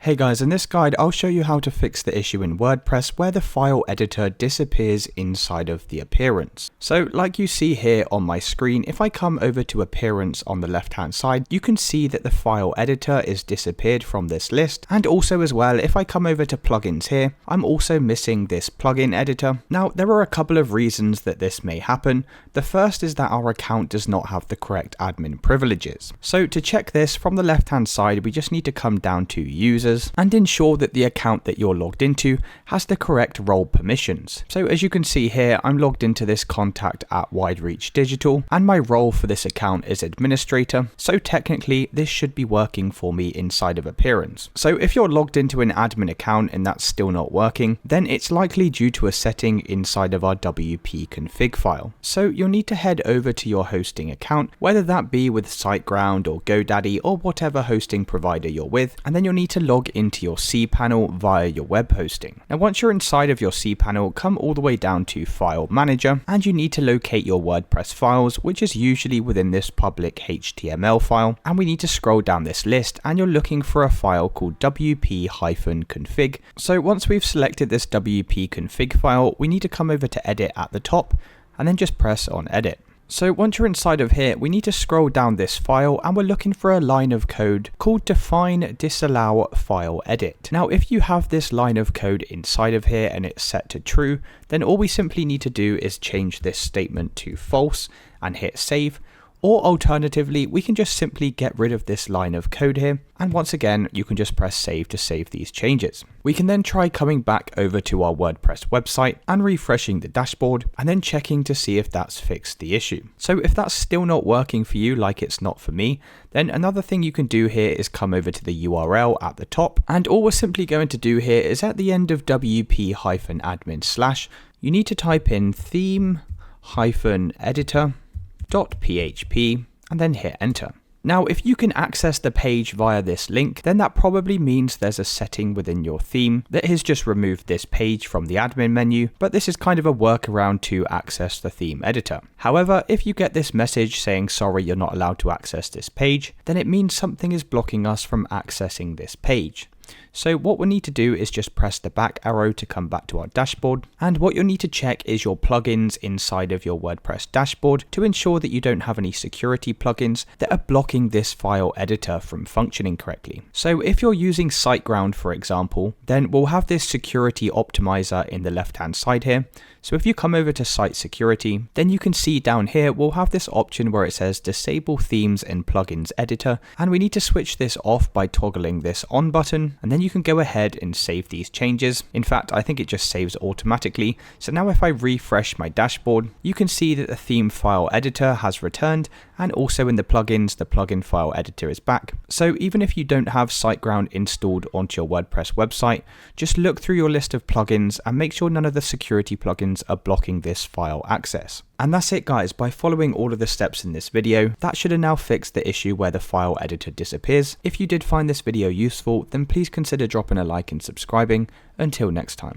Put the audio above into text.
Hey guys, in this guide I'll show you how to fix the issue in WordPress where the file editor disappears inside of the appearance. So like you see here on my screen, if I come over to appearance on the left hand side, you can see that the file editor is disappeared from this list, and also as well if I come over to plugins here, I'm also missing this plugin editor. Now there are a couple of reasons that this may happen. The first is that our account does not have the correct admin privileges. So to check this, from the left hand side we just need to come down to users and ensure that the account that you're logged into has the correct role permissions. So as you can see here, I'm logged into this contact at Wide Reach Digital and my role for this account is administrator. So technically this should be working for me inside of appearance. So if you're logged into an admin account and that's still not working, then it's likely due to a setting inside of our WP config file. So you'll need to head over to your hosting account, whether that be with SiteGround or GoDaddy or whatever hosting provider you're with, and then you'll need to log into your cPanel via your web hosting. Now once you're inside of your cPanel, come all the way down to File Manager and you need to locate your WordPress files, which is usually within this public HTML file, and we need to scroll down this list and you're looking for a file called wp-config. So once we've selected this wp config file, we need to come over to Edit at the top and then just press on Edit. So once you're inside of here, we need to scroll down this file and we're looking for a line of code called define disallow file edit. Now, if you have this line of code inside of here and it's set to true, then all we simply need to do is change this statement to false and hit save. Or alternatively, we can just simply get rid of this line of code here. And once again, you can just press save to save these changes. We can then try coming back over to our WordPress website and refreshing the dashboard and then checking to see if that's fixed the issue. So if that's still not working for you, like it's not for me, then another thing you can do here is come over to the URL at the top. And all we're simply going to do here is at the end of wp-admin/, you need to type in theme-editor.php and then hit enter. Now, if you can access the page via this link, then that probably means there's a setting within your theme that has just removed this page from the admin menu, but this is kind of a workaround to access the theme editor. However, if you get this message saying sorry, you're not allowed to access this page, then it means something is blocking us from accessing this page. So what we need to do is just press the back arrow to come back to our dashboard, and what you'll need to check is your plugins inside of your WordPress dashboard to ensure that you don't have any security plugins that are blocking this file editor from functioning correctly. So if you're using SiteGround, for example, then we'll have this security optimizer in the left hand side here. So if you come over to Site Security, then you can see down here we'll have this option where it says Disable Themes and Plugins Editor, and we need to switch this off by toggling this on button, and then you can go ahead and save these changes. In fact, I think it just saves automatically. So now if I refresh my dashboard, you can see that the theme file editor has returned, and also in the plugins, the plugin file editor is back. So even if you don't have SiteGround installed onto your WordPress website, just look through your list of plugins and make sure none of the security plugins are blocking this file access. And that's it guys. By following all of the steps in this video, that should have now fixed the issue where the file editor disappears. If you did find this video useful, then please consider dropping a like and subscribing. Until next time.